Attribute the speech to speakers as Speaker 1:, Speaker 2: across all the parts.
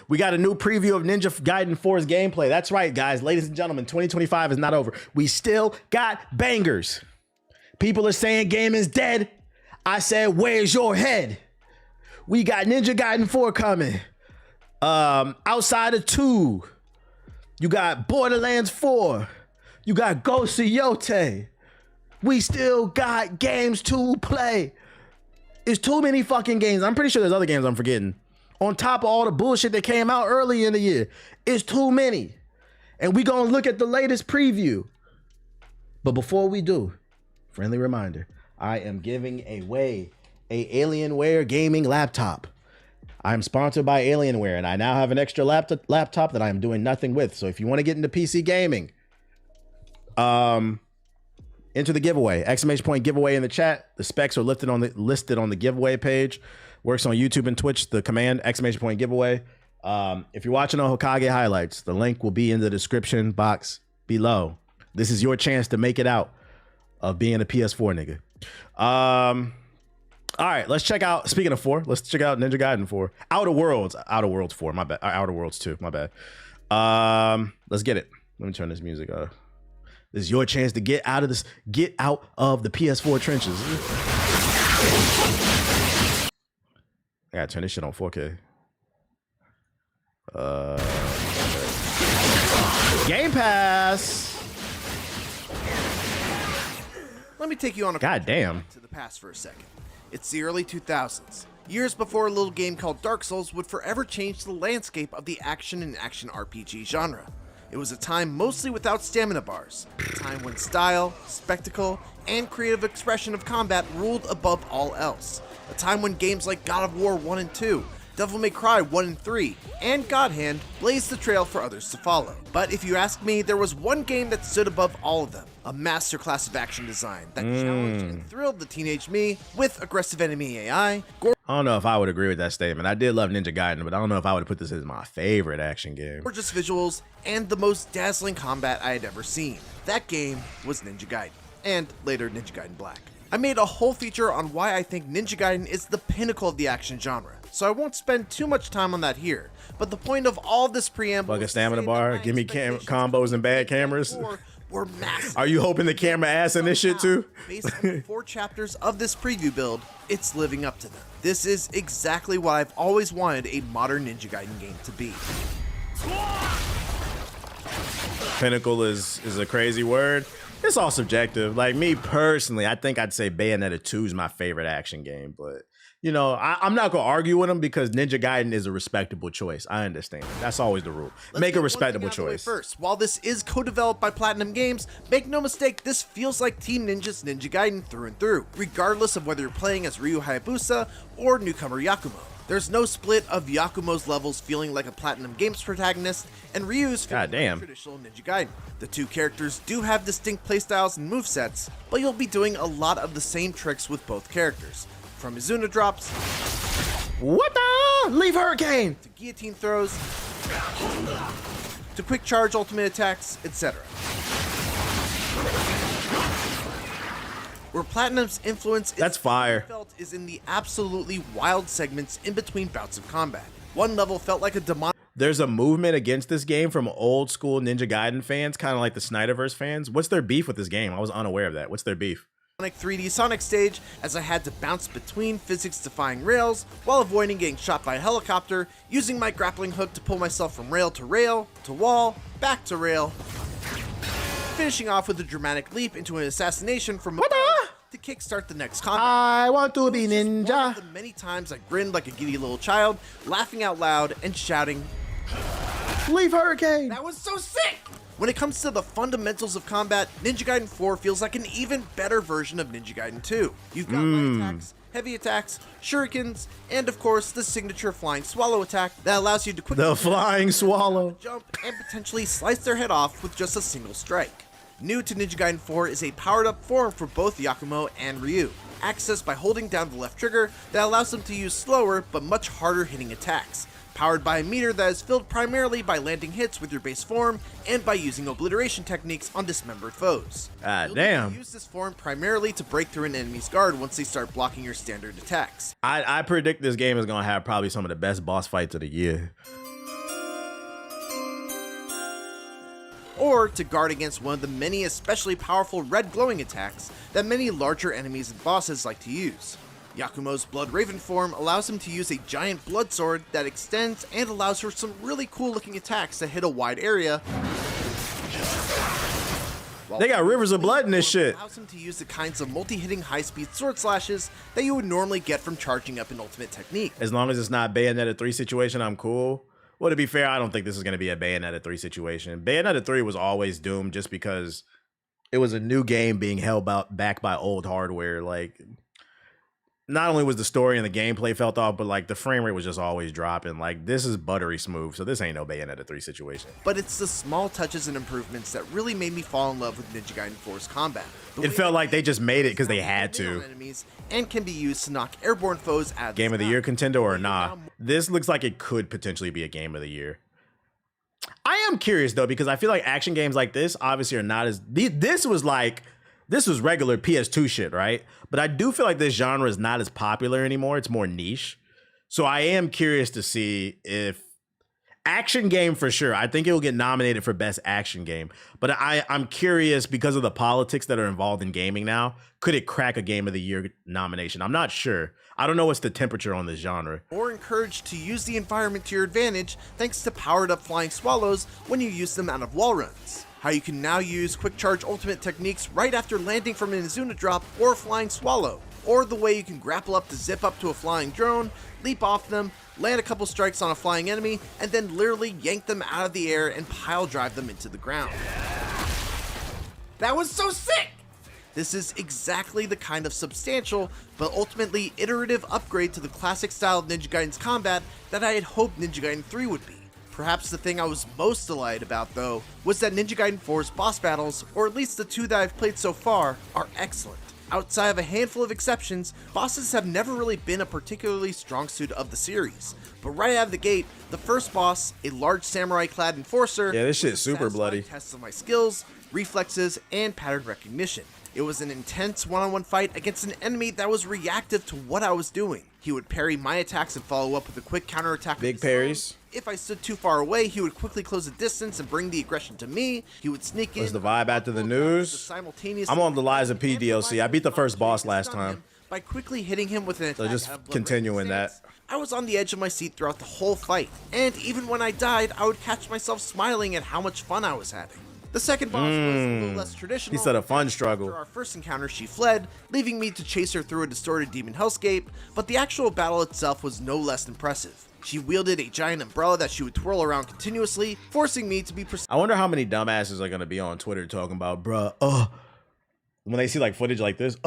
Speaker 1: We got a new preview of Ninja Gaiden 4's gameplay. That's right, guys. Ladies and gentlemen, 2025 is not over. We still got bangers. People are saying game is dead. I said, where's your head? We got Ninja Gaiden 4 coming. Outside of 2. You got Borderlands 4. You got Ghost of Yote. We still got games to play. It's too many fucking games. I'm pretty sure there's other games I'm forgetting. On top of all the bullshit that came out early in the year. It's too many. And we gonna look at the latest preview. But before we do, friendly reminder, I am giving away a Alienware gaming laptop. I'm sponsored by Alienware, and I now have an extra laptop that I am doing nothing with. So if you want to get into PC gaming, enter the giveaway, ! Giveaway in the chat. The specs are listed on the giveaway page. Works on YouTube and Twitch. The command ! Giveaway. If you're watching on Hokage highlights, the link will be in the description box below. This is your chance to make it out of being a PS4 nigga. All right, let's check out, speaking of 4, let's check out Ninja Gaiden 4. Outer Worlds 4, my bad. Outer Worlds 2, my bad. Let's get it. Let me turn this music up. This is your chance to get out of the PS4 trenches. I gotta turn this shit on 4K. Game Pass.
Speaker 2: Let me take you on a
Speaker 1: goddamn
Speaker 2: to the past for a second. It's the early 2000s, years before a little game called Dark Souls would forever change the landscape of the action and action RPG genre. It was a time mostly without stamina bars, a time when style, spectacle, and creative expression of combat ruled above all else. A time when games like God of War 1 and 2, Devil May Cry 1 and 3, and God Hand blazed the trail for others to follow. But if you ask me, there was one game that stood above all of them, a masterclass of action design that challenged and thrilled the teenage me with aggressive enemy AI.
Speaker 1: I don't know if I would agree with that statement. I did love Ninja Gaiden, but I don't know if I would have put this as my favorite action game.
Speaker 2: Gorgeous visuals and the most dazzling combat I had ever seen. That game was Ninja Gaiden, and later Ninja Gaiden Black. I made a whole feature on why I think Ninja Gaiden is the pinnacle of the action genre, so I won't spend too much time on that here. But the point of all this preamble,
Speaker 1: like a stamina bar, give me combos and bad cameras.
Speaker 2: Were massive.
Speaker 1: Are you hoping the camera ass in this shit too?
Speaker 2: Based on the 4 chapters of this preview build, it's living up to them. This is exactly what I've always wanted a modern Ninja Gaiden game to be.
Speaker 1: Pinnacle is a crazy word. It's all subjective. Like me personally, I think I'd say Bayonetta 2 is my favorite action game, but you know, I'm not gonna argue with him because Ninja Gaiden is a respectable choice. I understand. That's always the rule. Make a respectable choice.
Speaker 2: First, while this is co-developed by Platinum Games, make no mistake, this feels like Team Ninja's Ninja Gaiden through and through, regardless of whether you're playing as Ryu Hayabusa or newcomer Yakumo. There's no split of Yakumo's levels feeling like a Platinum Games protagonist, and Ryu's feeling like traditional Ninja Gaiden. The two characters do have distinct playstyles and movesets, but you'll be doing a lot of the same tricks with both characters. From Izuna drops,
Speaker 1: what the? Leave Hurricane!
Speaker 2: To guillotine throws, to quick charge ultimate attacks, etc. Where Platinum's influence felt is in the absolutely wild segments in between bouts of combat. One level felt like a demonic.
Speaker 1: There's a movement against this game from old school Ninja Gaiden fans, kind of like the Snyderverse fans. What's their beef with this game? I was unaware of that. What's their beef?
Speaker 2: 3D Sonic stage, as I had to bounce between physics-defying rails while avoiding getting shot by a helicopter, using my grappling hook to pull myself from rail, to wall, back to rail, finishing off with a dramatic leap into an assassination from above to kickstart the next combat.
Speaker 1: I want to be ninja.
Speaker 2: One of the many times I grinned like a giddy little child, laughing out loud and shouting,
Speaker 1: "Leave Hurricane!"
Speaker 2: That was so sick! When it comes to the fundamentals of combat, Ninja Gaiden 4 feels like an even better version of Ninja Gaiden 2. You've got light attacks, heavy attacks, shurikens, and of course the signature flying swallow attack that allows you to quickly jump and potentially slice their head off with just a single strike. New to Ninja Gaiden 4 is a powered up form for both Yakumo and Ryu, accessed by holding down the left trigger that allows them to use slower but much harder hitting attacks. Powered by a meter that is filled primarily by landing hits with your base form and by using obliteration techniques on dismembered foes.
Speaker 1: Damn.
Speaker 2: Use this form primarily to break through an enemy's guard once they start blocking your standard attacks.
Speaker 1: I predict this game is gonna have probably some of the best boss fights of the year.
Speaker 2: or to guard against one of the many especially powerful red glowing attacks that many larger enemies and bosses like to use. Yakumo's Blood Raven form allows him to use a giant blood sword that extends and allows for some really cool looking attacks that hit a wide area.
Speaker 1: They got rivers of blood in this shit.
Speaker 2: Allows him to use the kinds of multi-hitting high-speed sword slashes that you would normally get from charging up an ultimate technique.
Speaker 1: As long as it's not Bayonetta 3 situation, I'm cool. Well, to be fair, I don't think this is going to be a Bayonetta 3 situation. Bayonetta 3 was always doomed just because it was a new game being held back by old hardware. Like, not only was the story and the gameplay felt off, but like the frame rate was just always dropping. Like, this is buttery smooth, so this ain't no Bayonetta 3 situation.
Speaker 2: But it's the small touches and improvements that really made me fall in love with Ninja Gaiden 4's combat.
Speaker 1: It felt like they just made it because they had to.
Speaker 2: Enemies and can be used to knock airborne foes out of
Speaker 1: Game of the Year contender or nah? This looks like it could potentially be a Game of the Year. I am curious though, because I feel like action games like this obviously are not as... This was regular PS2 shit, right? But I do feel like this genre is not as popular anymore. It's more niche. So I am curious to see if action game for sure. I think it will get nominated for best action game. But I'm curious because of the politics that are involved in gaming now. Could it crack a Game of the Year nomination? I'm not sure. I don't know what's the temperature on this genre.
Speaker 2: Or encouraged to use the environment to your advantage thanks to powered up flying swallows when you use them out of wall runs. How you can now use quick charge ultimate techniques right after landing from an Izuna drop or flying swallow, or the way you can grapple up to zip up to a flying drone, leap off them, land a couple strikes on a flying enemy, and then literally yank them out of the air and pile drive them into the ground. That was so sick! This is exactly the kind of substantial, but ultimately iterative upgrade to the classic style of Ninja Gaiden's combat that I had hoped Ninja Gaiden 3 would be. Perhaps the thing I was most delighted about, though, was that Ninja Gaiden 4's boss battles, or at least the two that I've played so far, are excellent. Outside of a handful of exceptions, bosses have never really been a particularly strong suit of the series. But right out of the gate, the first boss, a large samurai-clad enforcer,
Speaker 1: yeah, this shit's super bloody.
Speaker 2: Tests of my skills, reflexes, and pattern recognition. It was an intense one-on-one fight against an enemy that was reactive to what I was doing. He would parry my attacks and follow up with a quick counterattack.
Speaker 1: Big parries.
Speaker 2: If I stood too far away, he would quickly close the distance and bring the aggression to me. He would sneak in.
Speaker 1: What's the vibe after the news? I'm on the Liza P DLC. I beat the first boss last time.
Speaker 2: By quickly hitting him with an attack.
Speaker 1: So just continuing that.
Speaker 2: I was on the edge of my seat throughout the whole fight, and even when I died, I would catch myself smiling at how much fun I was having. The second boss was a little less traditional.
Speaker 1: He said a fun struggle.
Speaker 2: After our first encounter, she fled, leaving me to chase her through a distorted demon hellscape, but the actual battle itself was no less impressive. She wielded a giant umbrella that she would twirl around continuously, forcing me to be precise.
Speaker 1: I wonder how many dumbasses are gonna be on Twitter talking about, bruh, when they see like footage like this,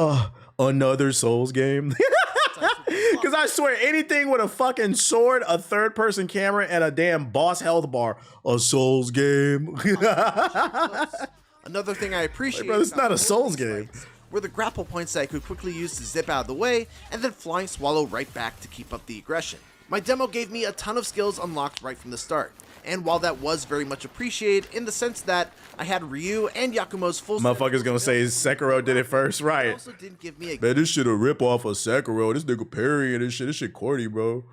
Speaker 1: another Souls game. Because I swear, anything with a fucking sword, a third-person camera, and a damn boss health bar, a Souls game.
Speaker 2: Another thing I appreciate,
Speaker 1: bro, it's not a Souls game,
Speaker 2: were the grapple points that I could quickly use to zip out of the way, and then flying swallow right back to keep up the aggression. My demo gave me a ton of skills unlocked right from the start, and while that was very much appreciated in the sense that I had Ryu and Yakumo's full...
Speaker 1: Motherfucker's gonna say Sekiro did it first, right?
Speaker 2: Also didn't give me a...
Speaker 1: Man, this shit a rip off of Sekiro. This nigga parrying this shit corny, bro.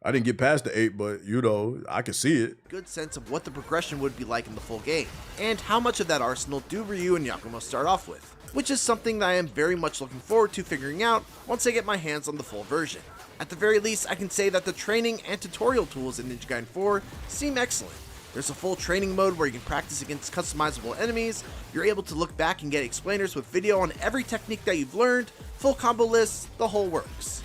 Speaker 1: I didn't get past the 8, but you know, I can see it.
Speaker 2: Good sense of what the progression would be like in the full game, and how much of that arsenal do Ryu and Yakumo start off with, which is something that I am very much looking forward to figuring out once I get my hands on the full version. At the very least, I can say that the training and tutorial tools in Ninja Gaiden 4 seem excellent. There's a full training mode where you can practice against customizable enemies, you're able to look back and get explainers with video on every technique that you've learned, full combo lists, the whole works.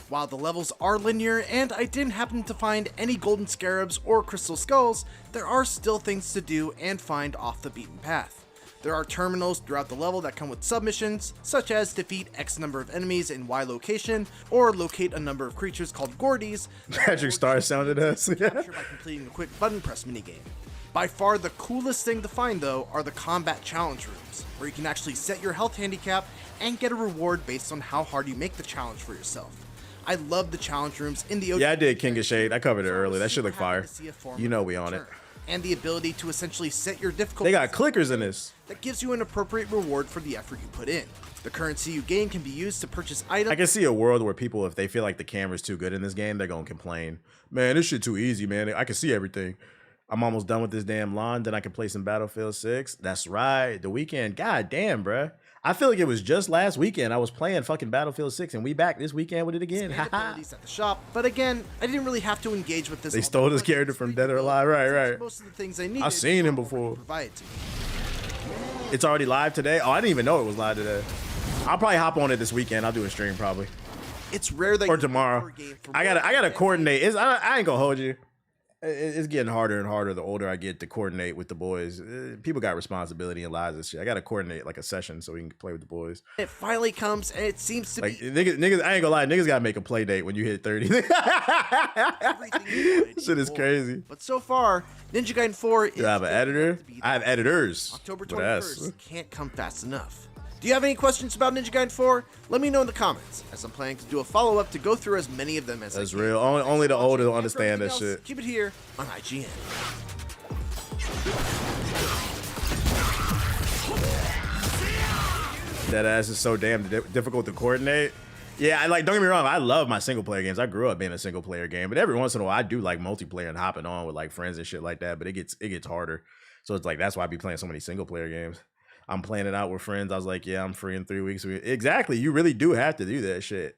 Speaker 2: While the levels are linear and I didn't happen to find any golden scarabs or crystal skulls, there are still things to do and find off the beaten path. There are terminals throughout the level that come with submissions, such as defeat X number of enemies in Y location, or locate a number of creatures called Gordies.
Speaker 1: Patrick Star sounded us.
Speaker 2: Capture by completing a quick button press minigame. By far the coolest thing to find though are the combat challenge rooms, where you can actually set your health handicap and get a reward based on how hard you make the challenge for yourself. I love the challenge rooms in the OG.
Speaker 1: Yeah, I did King of Shade. I covered it early. That shit look fire. You know we on it.
Speaker 2: And the ability to essentially set your difficulty.
Speaker 1: They got clickers in this.
Speaker 2: That gives you an appropriate reward for the effort you put in. The currency you gain can be used to purchase items.
Speaker 1: I can see a world where people, if they feel like the camera's too good in this game, they're gonna complain. Man, this shit too easy, man. I can see everything. I'm almost done with this damn lawn. Then I can play some Battlefield 6. That's right. The weekend. God damn, bruh. I feel like it was just last weekend I was playing fucking Battlefield 6, and we back this weekend with it again.
Speaker 2: At the shop, but again, I didn't really have to engage with this.
Speaker 1: They stole this character from Dead or Alive, right?
Speaker 2: Most of the things I needed.
Speaker 1: I've seen him before.
Speaker 2: Provide to me.
Speaker 1: It's already live today. Oh, I didn't even know it was live today. I'll probably hop on it this weekend. I'll do a stream probably.
Speaker 2: It's rare that
Speaker 1: or tomorrow. I gotta coordinate. I ain't gonna hold you. It's getting harder and harder the older I get to coordinate with the boys. People got responsibility and lives and shit. I got to coordinate like a session so we can play with the boys.
Speaker 2: It finally comes, and it seems to
Speaker 1: like,
Speaker 2: be...
Speaker 1: Niggas, I ain't gonna lie, niggas got to make a play date when you hit 30. Shit is crazy.
Speaker 2: But so far, Ninja Gaiden 4 is...
Speaker 1: Do I have an editor? I have editors.
Speaker 2: October 21st can't come fast enough. Do you have any questions about Ninja Gaiden 4? Let me know in the comments, as I'm planning to do a follow-up to go through as many of them as I can.
Speaker 1: That's real. Only the older will understand that shit.
Speaker 2: Keep it here on IGN.
Speaker 1: That ass is so damn difficult to coordinate. Yeah, don't get me wrong, I love my single-player games. I grew up being a single-player game, but every once in a while, I do like multiplayer and hopping on with like friends and shit like that, but it gets harder. So it's like, that's why I be playing so many single-player games. I'm playing it out with friends. I was like, yeah, I'm free in 3 weeks. Exactly. You really do have to do that shit.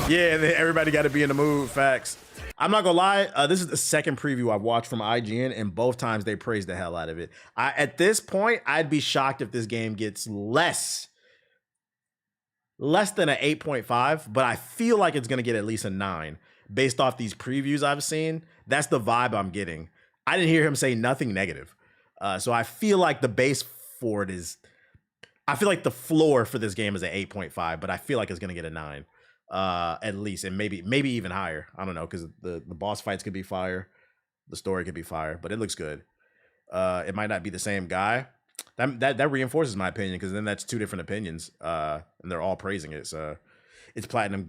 Speaker 1: Yeah, everybody got to be in the mood. Facts. I'm not gonna lie. This is the second preview I've watched from IGN, and both times they praised the hell out of it. At this point, I'd be shocked if this game gets less than an 8.5, but I feel like it's going to get at least a 9 based off these previews I've seen. That's the vibe I'm getting. I didn't hear him say nothing negative. So I feel like the base for it is, I feel like the floor for this game is an 8.5, but I feel like it's going to get a 9 at least, and maybe even higher. I don't know, because the boss fights could be fire. The story could be fire, but it looks good. It might not be the same guy. That reinforces my opinion, because then that's two different opinions, and they're all praising it. So it's Platinum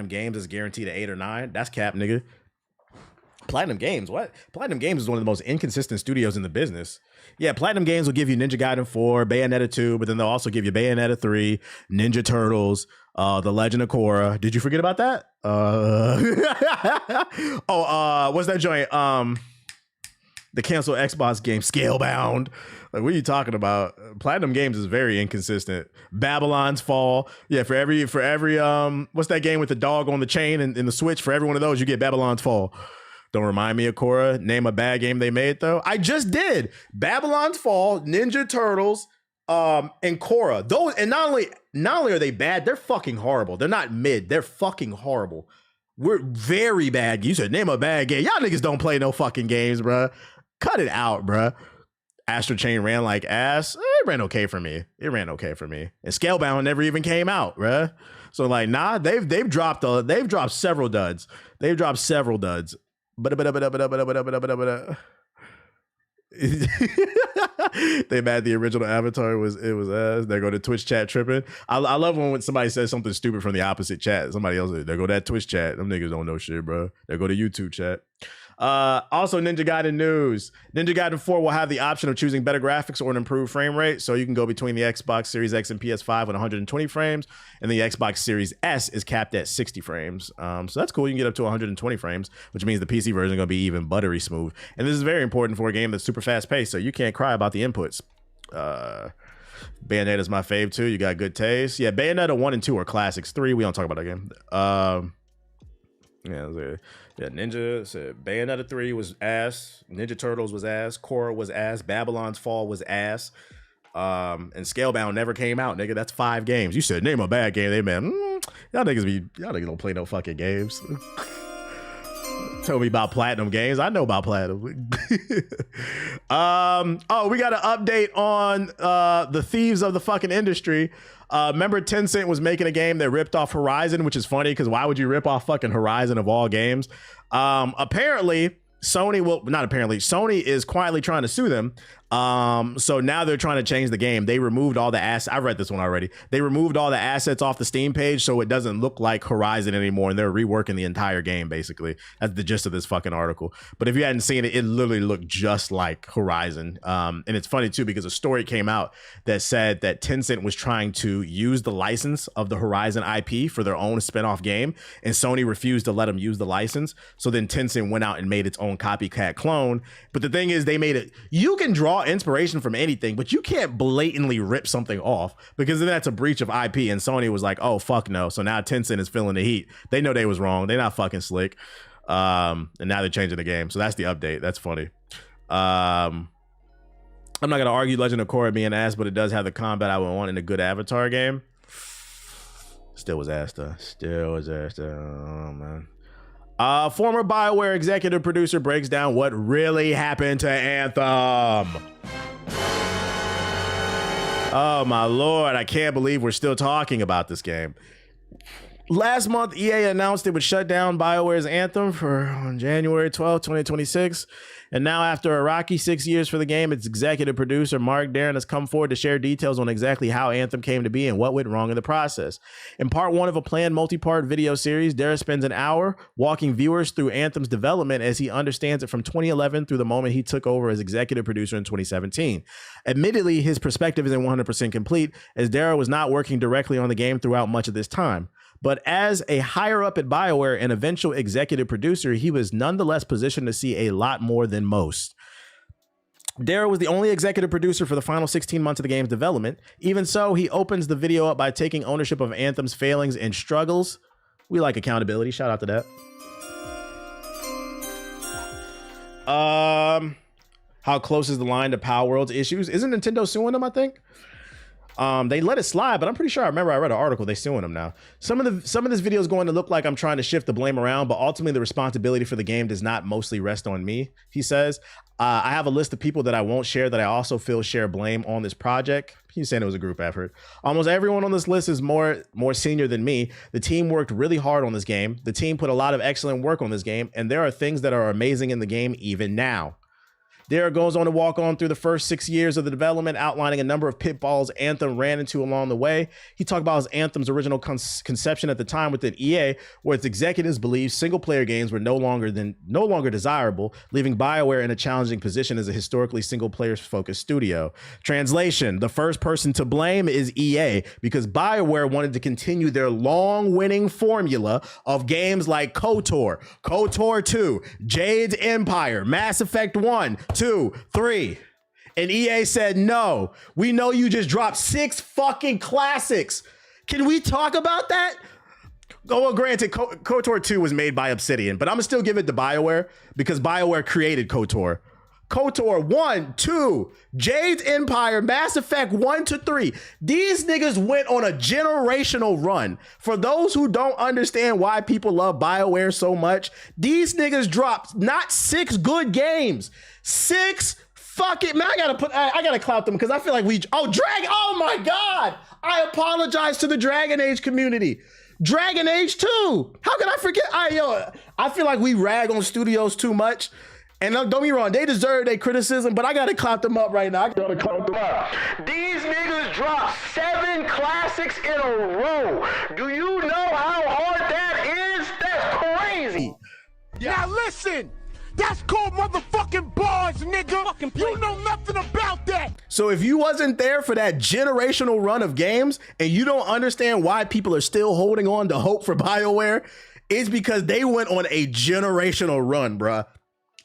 Speaker 1: Games is guaranteed an 8 or 9. That's cap, nigga. Platinum Games, what? Platinum Games is one of the most inconsistent studios in the business. Yeah, Platinum Games will give you Ninja Gaiden 4, Bayonetta 2, but then they'll also give you Bayonetta 3, Ninja Turtles, The Legend of Korra. Did you forget about that? What's that joint? The canceled Xbox game, Scalebound. Like, what are you talking about? Platinum Games is very inconsistent. Babylon's Fall. Yeah, for every what's that game with the dog on the chain and the Switch? For every one of those, you get Babylon's Fall. Don't remind me of Korra. Name a bad game they made, though. I just did. Babylon's Fall, Ninja Turtles, and Korra. Those, and not only are they bad, they're fucking horrible. They're not mid. They're fucking horrible. We're very bad. You said name a bad game. Y'all niggas don't play no fucking games, bruh. Cut it out, bruh. Astral Chain ran like ass. It ran okay for me. And Scalebound never even came out, bruh. So like, nah, they've dropped several duds. They mad the original Avatar was ass. They go to Twitch chat tripping. I love when somebody says something stupid from the opposite chat. Somebody else, they go to that Twitch chat. Them niggas don't know shit, bro. They go to YouTube chat. Also, Ninja Gaiden news. Ninja Gaiden 4 will have the option of choosing better graphics or an improved frame rate. So you can go between the Xbox Series X and PS5 with 120 frames, and the Xbox Series S is capped at 60 frames. So that's cool. You can get up to 120 frames, which means the PC version is going to be even buttery smooth. And this is very important for a game that's super fast paced, so you can't cry about the inputs. Bayonetta's my fave too. You got good taste. Yeah, Bayonetta 1 and 2 are classics. 3, we don't talk about that game. Yeah, Ninja said Bayonetta 3 was ass. Ninja Turtles was ass. Korra was ass. Babylon's Fall was ass. And Scalebound never came out, nigga. That's 5 games. You said name a bad game. They man, y'all niggas don't play no fucking games. Tell me about Platinum Games. I know about Platinum. We got an update on the thieves of the fucking industry. Remember Tencent was making a game that ripped off Horizon, which is funny because why would you rip off fucking Horizon of all games? Apparently, Sony is quietly trying to sue them So now they're trying to change the game. They removed all the assets. I read this one already. They removed all the assets off the Steam page so it doesn't look like Horizon anymore, and they're reworking the entire game, basically. That's the gist of this fucking article. But if you hadn't seen it, it literally looked just like Horizon. And it's funny, too, because a story came out that said that Tencent was trying to use the license of the Horizon IP for their own spinoff game, and Sony refused to let them use the license. So then Tencent went out and made its own copycat clone. But the thing is, they made it, you can draw inspiration from anything, but you can't blatantly rip something off, because then that's a breach of IP. And Sony was like, oh, fuck no. So now Tencent is feeling the heat. They know they was wrong. They're not fucking slick. And now they're changing the game. So that's the update. That's funny. I'm not going to argue Legend of Korra being ass, but it does have the combat I would want in a good Avatar game. Still was ass though. Oh, man. Former BioWare executive producer breaks down what really happened to Anthem. Oh my lord, I can't believe we're still talking about this game. Last month, EA announced it would shut down BioWare's Anthem on January 12, 2026. And now, after a rocky 6 years for the game, its executive producer, Mark Darren, has come forward to share details on exactly how Anthem came to be and what went wrong in the process. In part one of a planned multi-part video series, Darren spends an hour walking viewers through Anthem's development as he understands it from 2011 through the moment he took over as executive producer in 2017. Admittedly, his perspective isn't 100% complete, as Darren was not working directly on the game throughout much of this time. But as a higher up at BioWare and eventual executive producer, he was nonetheless positioned to see a lot more than most. Darrow was the only executive producer for the final 16 months of the game's development. Even so, he opens the video up by taking ownership of Anthem's failings and struggles. We like accountability. Shout out to that. How close is the line to Power World's issues? Isn't Nintendo suing them, I think? They let it slide, but I'm pretty sure I remember I read an article. They suing them now. Some of this video is going to look like I'm trying to shift the blame around, but ultimately the responsibility for the game does not mostly rest on me, he says. I have a list of people that I won't share that I also feel share blame on this project. He's saying it was a group effort. Almost everyone on this list is more senior than me. The team worked really hard on this game. The team put a lot of excellent work on this game, and there are things that are amazing in the game even now. Darrow goes on to walk on through the first 6 years of the development, outlining a number of pitfalls Anthem ran into along the way. He talked about his Anthem's original conception at the time within EA, where its executives believed single-player games were no longer desirable, leaving BioWare in a challenging position as a historically single-player-focused studio. Translation: the first person to blame is EA, because BioWare wanted to continue their long-winning formula of games like KOTOR, KOTOR 2, Jade's Empire, Mass Effect 1, 2, 3. And EA said, no, we know you just dropped 6 fucking classics. Can we talk about that? Oh, well, granted, KOTOR 2 was made by Obsidian, but I'm gonna still give it to BioWare because BioWare created KOTOR. KOTOR 1, 2, Jade's Empire, Mass Effect 1 to 3. These niggas went on a generational run. For those who don't understand why people love BioWare so much, these niggas dropped not 6 good games, 6 fucking, man, I gotta clout them because I feel like oh my God. I apologize to the Dragon Age community. Dragon Age 2. How can I forget? I feel like we rag on studios too much. And don't get me wrong, they deserve their criticism, but I gotta clap them up right now. These niggas dropped 7 classics in a row. Do you know how hard that is? That's crazy.
Speaker 3: Now listen, that's called motherfucking bars, nigga. You know nothing about that.
Speaker 1: So if you wasn't there for that generational run of games and you don't understand why people are still holding on to hope for BioWare, it's because they went on a generational run, bruh.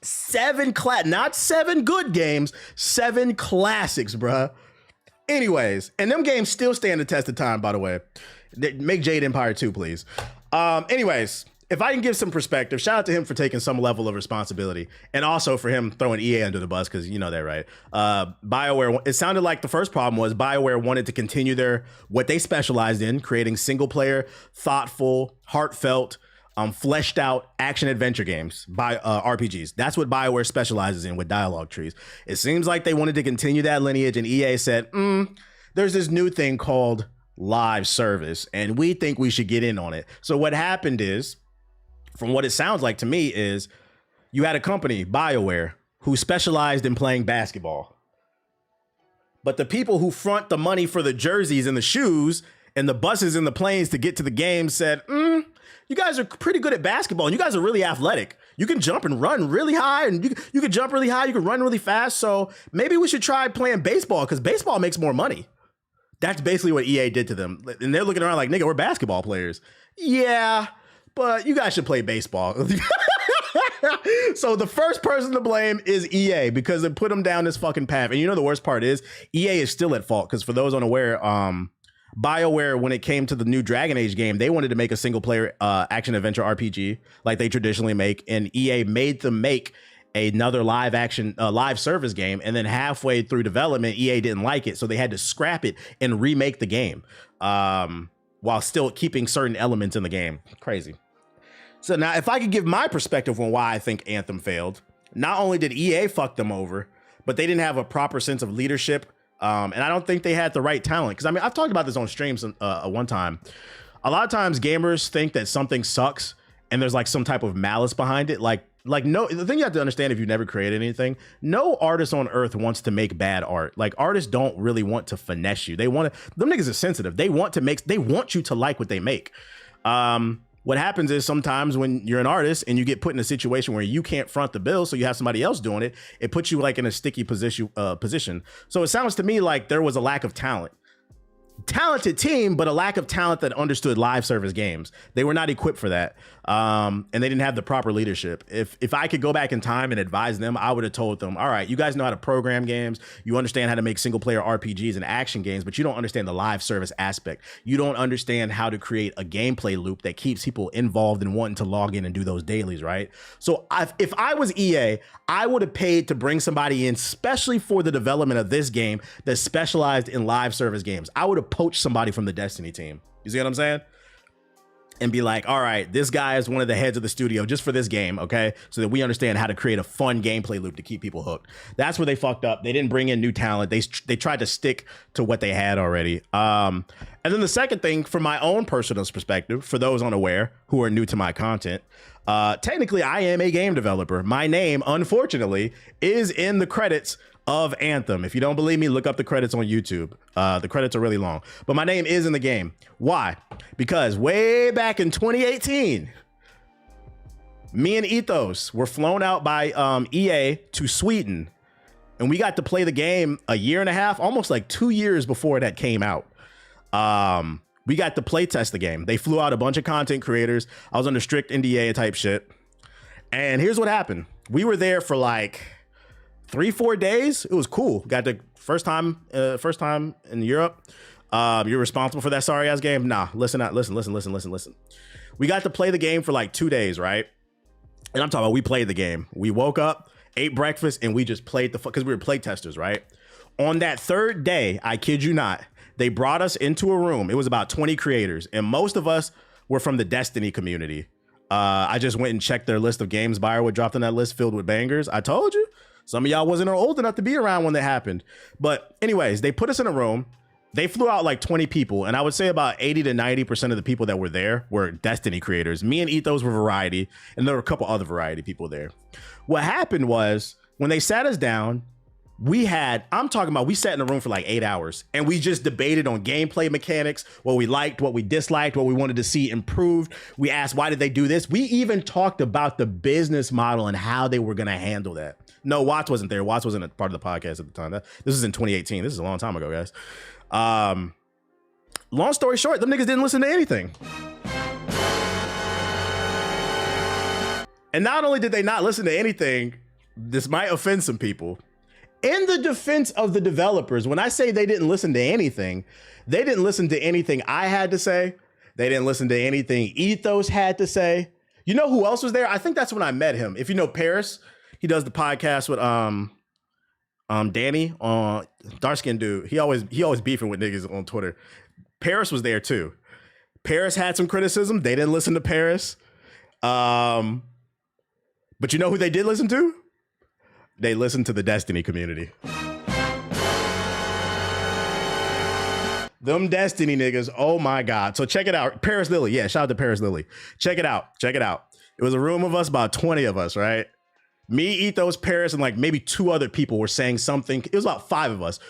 Speaker 1: 7 not 7 good games, 7 classics, bruh. Anyways, and them games still stand the test of time, by the way. Make Jade Empire 2, please. Anyways, if I can give some perspective, shout out to him for taking some level of responsibility, and also for him throwing EA under the bus, because you know that, right? BioWare, it sounded like the first problem was BioWare wanted to continue what they specialized in, creating single-player, thoughtful, heartfelt, fleshed out action adventure games by RPGs. That's what BioWare specializes in with dialogue trees. It seems like they wanted to continue that lineage, and EA said, there's this new thing called live service, and we think we should get in on it. So what happened is, from what it sounds like to me, is you had a company, BioWare, who specialized in playing basketball. But the people who front the money for the jerseys and the shoes and the buses and the planes to get to the game said, you guys are pretty good at basketball and you guys are really athletic. You can jump and run really high, and you can jump really high, you can run really fast. So maybe we should try playing baseball because baseball makes more money. That's basically what EA did to them. And they're looking around like, nigga, we're basketball players. Yeah, but you guys should play baseball. So the first person to blame is EA because it put them down this fucking path. And you know the worst part is EA is still at fault because for those unaware, BioWare, when it came to the new Dragon Age game, they wanted to make a single player action adventure RPG like they traditionally make, and EA made them make another live service game, and then halfway through development, EA didn't like it, so they had to scrap it and remake the game while still keeping certain elements in the game. Crazy. So now, if I could give my perspective on why I think Anthem failed, not only did EA fuck them over, but they didn't have a proper sense of leadership. And I don't think they had the right talent. Because I mean, I've talked about this on streams one time. A lot of times gamers think that something sucks and there's like some type of malice behind it. Like no, the thing you have to understand if you never created anything, no artist on earth wants to make bad art. Like artists don't really want to finesse you. They want to, them niggas are sensitive. They want you to like what they make. What happens is sometimes when you're an artist and you get put in a situation where you can't front the bill, so you have somebody else doing it, it puts you like in a sticky position. So it sounds to me like there was a lack of talent. Talented team, but a lack of talent that understood live service games. They were not equipped for that. And they didn't have the proper leadership. If I could go back in time and advise them, I would have told them, all right, you guys know how to program games. You understand how to make single player RPGs and action games, but you don't understand the live service aspect. You don't understand how to create a gameplay loop that keeps people involved and wanting to log in and do those dailies, right? So if I was EA, I would have paid to bring somebody in, especially for the development of this game that specialized in live service games. I would have poached somebody from the Destiny team. You see what I'm saying? And be like, all right, this guy is one of the heads of the studio just for this game, okay? So that we understand how to create a fun gameplay loop to keep people hooked. That's where they fucked up. They didn't bring in new talent. They tried to stick to what they had already. And then the second thing, from my own personal perspective, for those unaware who are new to my content, technically I am a game developer. My name, unfortunately, is in the credits of Anthem. If you don't believe me, look up the credits on YouTube. The credits are really long, but my name is in the game. Why? Because way back in 2018, me and Ethos were flown out by EA to Sweden, and we got to play the game a year and a half, almost like 2 years before that came out. We got to play test the game. They flew out a bunch of content creators. I was under strict NDA type shit. And here's what happened. We were there for like 3-4 days. It was cool. Got the first time in Europe. You're responsible for that sorry ass game. Nah, listen. We got to play the game for like 2 days, right? And I'm talking about we played the game. We woke up, ate breakfast, and we just played because we were play testers, right? On that third day, I kid you not, they brought us into a room. It was about 20 creators, and most of us were from the Destiny community. I just went and checked their list of games BioWare dropped on that list filled with bangers. I told you. Some of y'all wasn't old enough to be around when that happened. But anyways, they put us in a room. They flew out like 20 people. And I would say about 80 to 90% of the people that were there were Destiny creators. Me and Ethos were Variety. And there were a couple other Variety people there. What happened was when they sat us down, we sat in a room for like 8 hours. And we just debated on gameplay mechanics, what we liked, what we disliked, what we wanted to see improved. We asked, why did they do this? We even talked about the business model and how they were going to handle that. No, Watts wasn't there. Watts wasn't a part of the podcast at the time. This is in 2018. This is a long time ago, guys. Long story short, them niggas didn't listen to anything. And not only did they not listen to anything, this might offend some people. In the defense of the developers, when I say they didn't listen to anything, they didn't listen to anything I had to say. They didn't listen to anything Ethos had to say. You know who else was there? I think that's when I met him. If you know Paris, he does the podcast with Danny, dark skinned dude. He always beefing with niggas on Twitter. Paris was there too. Paris had some criticism. They didn't listen to Paris. But you know who they did listen to? They listened to the Destiny community. Them Destiny niggas, oh my God. So check it out. Paris Lily. Yeah, shout out to Paris Lily. Check it out. It was a room of us, about 20 of us, right? Me, Ethos, Paris, and like maybe 2 other people were saying something. It was about 5 of us.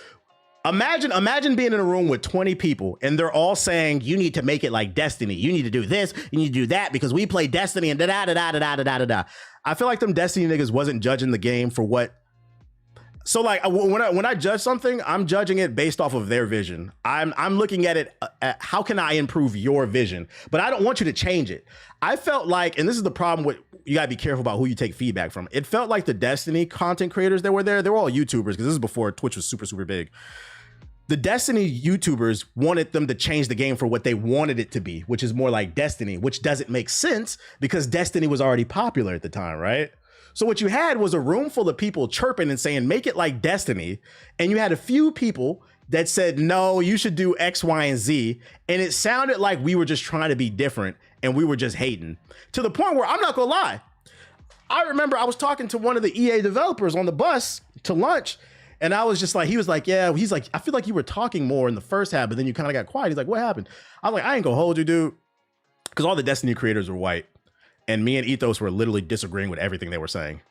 Speaker 1: Imagine being in a room with 20 people and they're all saying you need to make it like Destiny. You need to do this. You need to do that because we play Destiny and da da da da da da da da. I feel like them Destiny niggas wasn't judging the game for what. So like when I judge something, I'm judging it based off of their vision. I'm looking at it at how can I improve your vision, but I don't want you to change it. I felt like, and this is the problem with, you gotta be careful about who you take feedback from. It felt like the Destiny content creators that were there, they were all YouTubers because this is before Twitch was super big. The Destiny YouTubers wanted them to change the game for what they wanted it to be, which is more like Destiny, which doesn't make sense because Destiny was already popular at the time, right? So what you had was a room full of people chirping and saying, make it like Destiny. And you had a few people that said, no, you should do X, Y, and Z. And it sounded like we were just trying to be different and we were just hating, to the point where I'm not gonna lie. I remember I was talking to one of the EA developers on the bus to lunch. And I was just like, he was like, yeah, he's like, I feel like you were talking more in the first half, but then you kind of got quiet. He's like, what happened? I was like, I ain't gonna hold you, dude. Because all the Destiny creators were white. And me and Ethos were literally disagreeing with everything they were saying.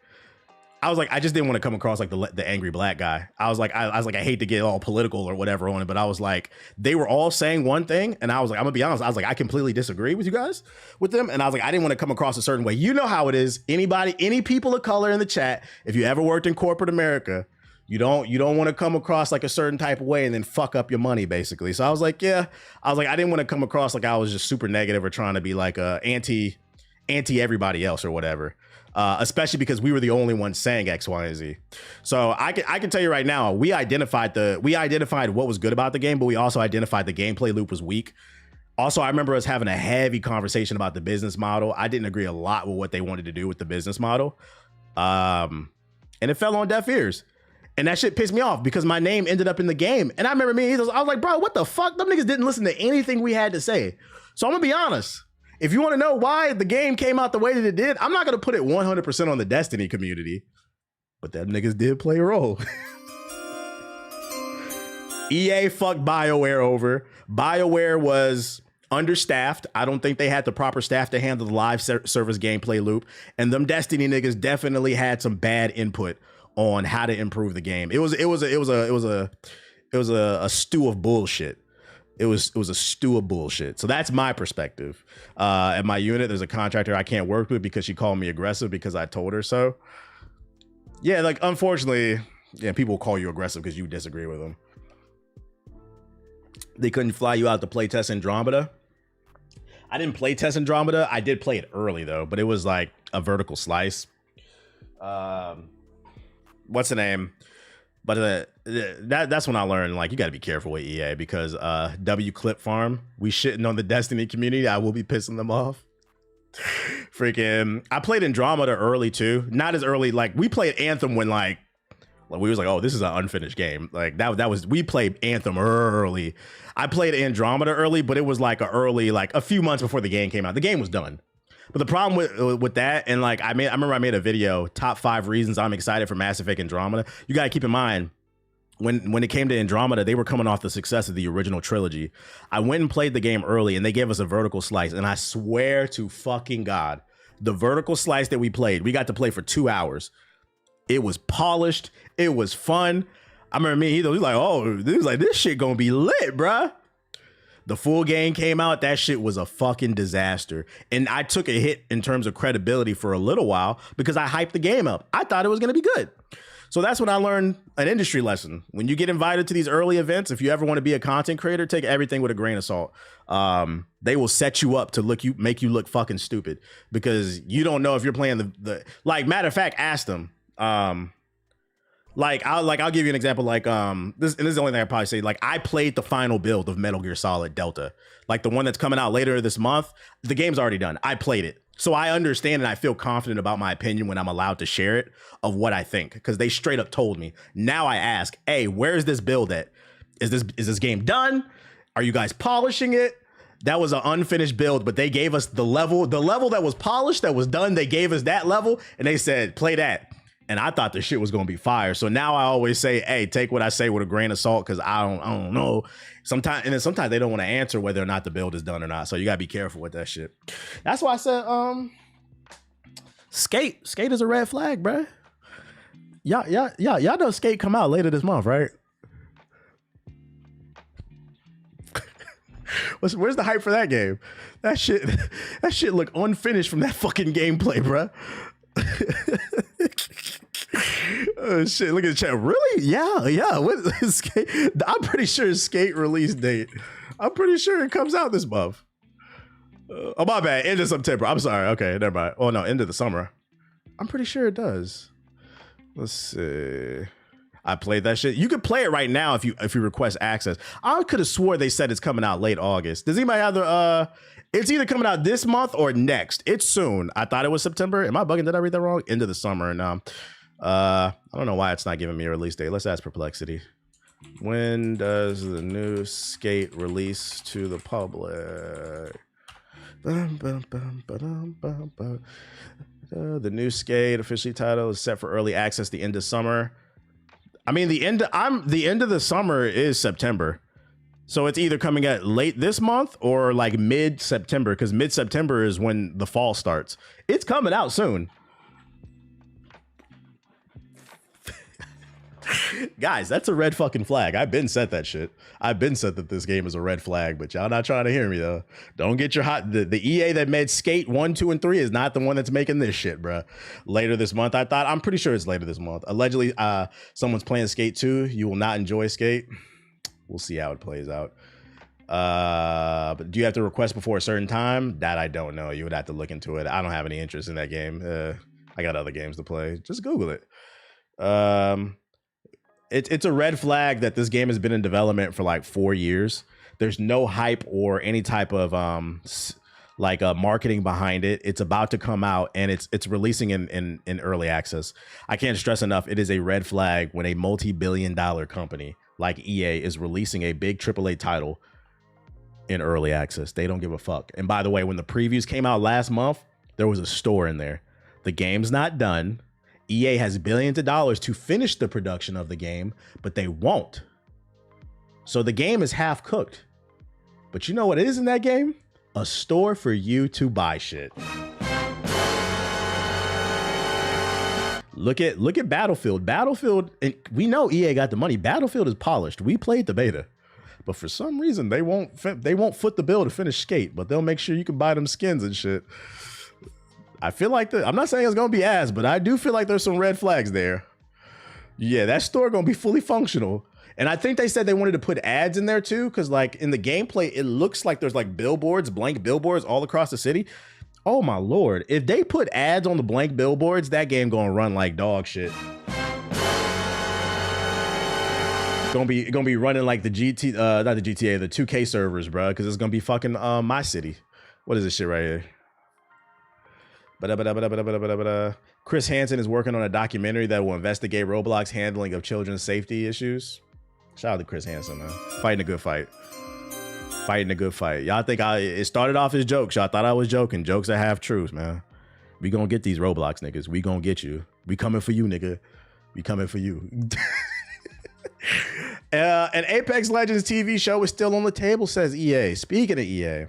Speaker 1: I was like, I just didn't want to come across like the angry black guy. I was like, I hate to get all political or whatever on it, but I was like, they were all saying one thing. And I was like, I'm gonna be honest. I was like, I completely disagree with you guys, with them. And I was like, I didn't want to come across a certain way. You know how it is. Any people of color in the chat, if you ever worked in corporate America, you don't want to come across like a certain type of way and then fuck up your money, basically. So I was like, yeah, I didn't want to come across like I was just super negative or trying to be like anti everybody else or whatever. Especially because we were the only ones saying X, Y, and Z. So I can tell you right now, we identified what was good about the game, but we also identified the gameplay loop was weak. Also, I remember us having a heavy conversation about the business model. I didn't agree a lot with what they wanted to do with the business model. And it fell on deaf ears. And that shit pissed me off because my name ended up in the game. And I remember I was like, bro, what the fuck? Them niggas didn't listen to anything we had to say. So I'm gonna be honest. If you want to know why the game came out the way that it did, I'm not gonna put it 100% on the Destiny community. But them niggas did play a role. EA fucked BioWare over. BioWare was understaffed. I don't think they had the proper staff to handle the live service gameplay loop. And them Destiny niggas definitely had some bad input on how to improve the game. It was a stew of bullshit. It was a stew of bullshit. So that's my perspective. At my unit, there's a contractor I can't work with because she called me aggressive because I told her so. Yeah, like unfortunately, yeah, people will call you aggressive because you disagree with them. They couldn't fly you out to play test Andromeda. I didn't play test Andromeda. I did play it early though, but it was like a vertical slice. What's the name? But that's when I learned, like, you got to be careful with EA because W Clip Farm, we shitting on the Destiny community. I will be pissing them off. Freaking, I played Andromeda early too. Not as early, like we played Anthem when like we was like, oh, this is an unfinished game. Like that was, we played Anthem early. I played Andromeda early, but it was like a few months before the game came out. The game was done. But the problem with that, and like I remember I made a video, top 5 reasons I'm excited for Mass Effect Andromeda. You gotta keep in mind, when it came to Andromeda, they were coming off the success of the original trilogy. I went and played the game early, and they gave us a vertical slice. And I swear to fucking God, the vertical slice that we played, we got to play for 2 hours. It was polished. It was fun. I remember he was like, oh, this shit gonna be lit, bruh. The full game came out. That shit was a fucking disaster. And I took a hit in terms of credibility for a little while because I hyped the game up. I thought it was going to be good. So that's when I learned an industry lesson. When you get invited to these early events, if you ever want to be a content creator, take everything with a grain of salt. They will set you up to make you look fucking stupid because you don't know if you're playing like, matter of fact, ask them. I'll give you an example. Like this is the only thing I probably say. Like I played the final build of Metal Gear Solid Delta, like the one that's coming out later this month. The game's already done. I played it, so I understand and I feel confident about my opinion when I'm allowed to share it of what I think because they straight up told me. Now I ask, hey, where's this build at? Is this game done? Are you guys polishing it? That was an unfinished build, but they gave us the level that was polished, that was done. They gave us that level, and they said play that. And I thought the shit was gonna be fire. So now I always say, hey, take what I say with a grain of salt because I don't know. Sometimes they don't want to answer whether or not the build is done or not. So you gotta be careful with that shit. That's why I said Skate is a red flag, bruh. Y'all know Skate come out later this month, right? Where's the hype for that game? That shit look unfinished from that fucking gameplay, bruh. Oh shit! Look at the chat. Really? Yeah. What is Skate? I'm pretty sure it's Skate release date. I'm pretty sure it comes out this month. Oh my bad. End of September. I'm sorry. Okay, never mind. Oh no, end of the summer. I'm pretty sure it does. Let's see. I played that shit. You could play it right now if you request access. I could have swore they said it's coming out late August. Does anybody have the it's either coming out this month or next. It's soon. I thought it was September. Am I bugging? Did I read that wrong? End of the summer. And I don't know why it's not giving me a release date. Let's ask Perplexity. When does the new Skate release to the public? The new Skate officially titled is set for early access the end of summer. I mean, the end of the summer is September. So it's either coming at late this month or like mid-September, because mid-September is when the fall starts. It's coming out soon. Guys, that's a red fucking flag. I've been said that shit. I've been said that this game is a red flag, but y'all not trying to hear me though. Don't get your hot. The EA that made Skate 1, 2, and 3 is not the one that's making this shit, bro. Later this month, I'm pretty sure it's later this month. Allegedly, someone's playing Skate 2. You will not enjoy Skate. We'll see how it plays out. But do you have to request before a certain time? That I don't know. You would have to look into it. I don't have any interest in that game. I got other games to play. Just Google it. It's a red flag that this game has been in development for like 4 years. There's no hype or any type of marketing behind it. It's about to come out and it's releasing in early access. I can't stress enough. It is a red flag when a multi-billion-dollar company like EA is releasing a big AAA title in early access. They don't give a fuck. And by the way, when the previews came out last month, there was a store in there. The game's not done. EA has billions of dollars to finish the production of the game, but they won't. So the game is half cooked. But you know what is in that game? A store for you to buy shit. Look at Battlefield. Battlefield, and we know EA got the money. Battlefield is polished. We played the beta. But for some reason, they won't foot the bill to finish Skate, but they'll make sure you can buy them skins and shit. I feel like I'm not saying it's going to be ass, but I do feel like there's some red flags there. Yeah, that store going to be fully functional. And I think they said they wanted to put ads in there too, because like in the gameplay, it looks like there's like billboards, blank billboards all across the city. Oh my Lord. If they put ads on the blank billboards, that game going to run like dog shit. Gonna be running like the not the GTA, the 2K servers, bro, because it's gonna be fucking my city. What is this shit right here? Chris Hansen is working on a documentary that will investigate Roblox handling of children's safety issues. Shout out to Chris Hansen, man. Fighting a good fight. Fighting a good fight. Y'all think it started off as jokes. Y'all thought I was joking. Jokes are half truths, man. We gonna get these Roblox niggas. We gonna get you. We coming for you, nigga. We coming for you. An Apex Legends TV show is still on the table, says EA. Speaking of EA,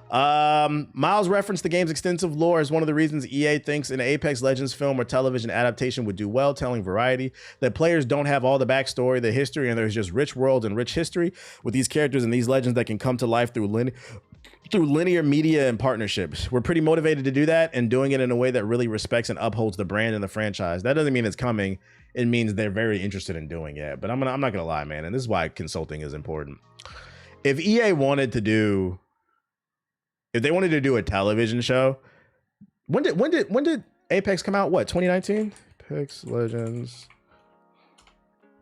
Speaker 1: Miles referenced the game's extensive lore as one of the reasons EA thinks an Apex Legends film or television adaptation would do well, telling Variety that players don't have all the backstory, the history, and there's just rich worlds and rich history with these characters and these legends that can come to life through linear media and partnerships. We're pretty motivated to do that and doing it in a way that really respects and upholds the brand and the franchise. That doesn't mean it's coming. It means they're very interested in doing it. But I'm not gonna lie, man, and this is why consulting is important. If EA wanted to do If they wanted to do a television show, when did Apex come out? What, 2019? Apex Legends.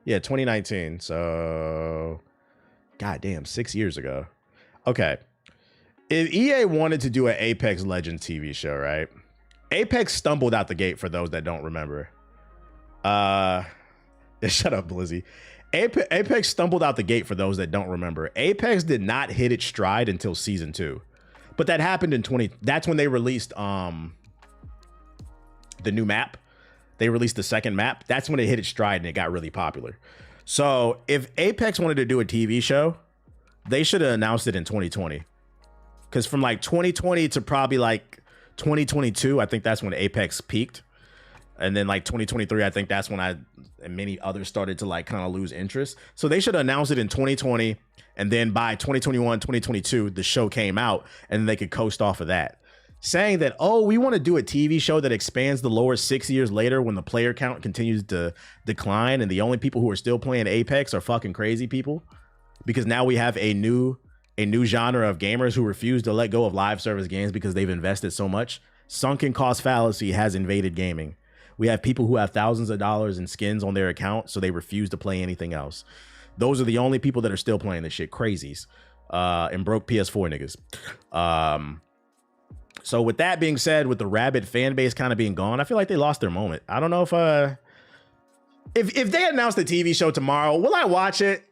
Speaker 1: Yeah, 2019. So, goddamn, 6 years ago. Okay. If EA wanted to do an Apex Legends TV show, right? Apex stumbled out the gate for those that don't remember. Shut up, Blizzy. Apex stumbled out the gate for those that don't remember. Apex did not hit its stride until season 2. But that happened in that's when they released the new map. They released the second map. That's when it hit its stride and it got really popular. So if Apex wanted to do a TV show, they should have announced it in 2020. Because from like 2020 to probably like 2022, I think that's when Apex peaked. And then like 2023, I think that's when and many others started to like kind of lose interest. So they should have announced it in 2020 And then by 2021, 2022, the show came out and they could coast off of that. Saying that, oh, we want to do a TV show that expands the lore 6 years later when the player count continues to decline and the only people who are still playing Apex are fucking crazy people, because now we have a new genre of gamers who refuse to let go of live service games because they've invested so much. Sunken cost fallacy has invaded gaming. We have people who have thousands of dollars in skins on their account, so they refuse to play anything else. Those are the only people that are still playing this shit. Crazies. And broke PS4 niggas. So with that being said, with the rabid fan base kind of being gone, I feel like they lost their moment. I don't know if they announced the TV show tomorrow, will I watch it?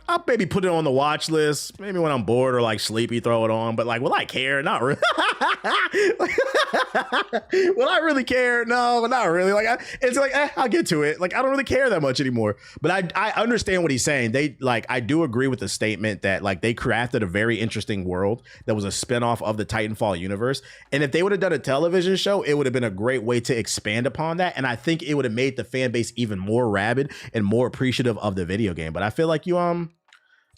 Speaker 1: I'll maybe put it on the watch list. Maybe when I'm bored or like sleepy, throw it on. But like, will I care? Not really. Will I really care? No, not really. Like, it's like, I'll get to it. Like, I don't really care that much anymore. But I understand what he's saying. I do agree with the statement that like they crafted a very interesting world that was a spinoff of the Titanfall universe. And if they would have done a television show, it would have been a great way to expand upon that. And I think it would have made the fan base even more rabid and more appreciative of the video game. But I feel like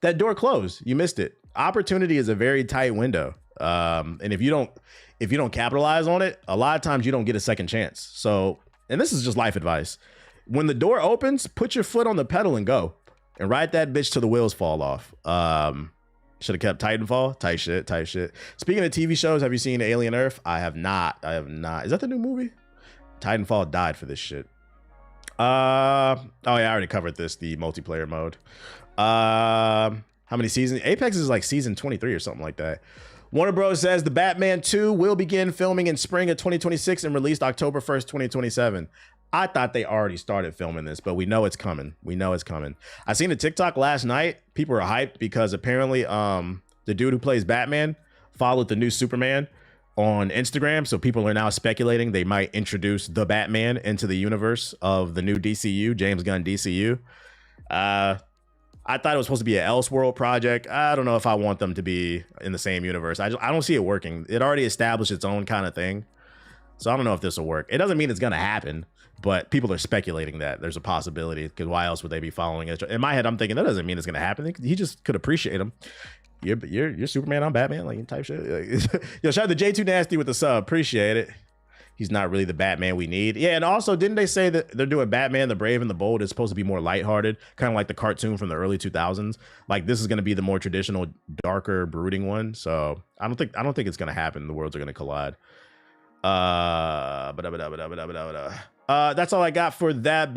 Speaker 1: that door closed. You missed it. Opportunity is a very tight window. And if you don't capitalize on it, a lot of times you don't get a second chance. So, and this is just life advice. When the door opens, put your foot on the pedal and go. And ride that bitch till the wheels fall off. Should have kept Titanfall. Tight shit. Speaking of TV shows, have you seen Alien Earth? I have not. Is that the new movie? Titanfall died for this shit. Oh yeah, I already covered this, the multiplayer mode. How many seasons? Apex is like season 23 or something like that. Warner Bros. Says the Batman 2 will begin filming in spring of 2026 and released October 1st, 2027. I thought they already started filming this, but we know it's coming. I seen a TikTok last night. People are hyped because apparently the dude who plays Batman followed the new Superman on Instagram. So people are now speculating they might introduce the Batman into the universe of the new DCU, James Gunn DCU. I thought it was supposed to be an Elseworld project. I don't know if I want them to be in the same universe. I don't see it working. It already established its own kind of thing. So I don't know if this will work. It doesn't mean it's going to happen, but people are speculating that there's a possibility, because why else would they be following it? In my head, I'm thinking that doesn't mean it's going to happen. He just could appreciate him. You're Superman, I'm Batman, like type shit. Yo, shout out to J2 Nasty with the sub. Appreciate it. He's not really the Batman we need. Yeah, and also, didn't they say that they're doing Batman the Brave and the Bold is supposed to be more lighthearted, kind of like the cartoon from the early 2000s? Like, this is going to be the more traditional, darker, brooding one. So I don't think it's going to happen. The worlds are going to collide. That's all I got for that.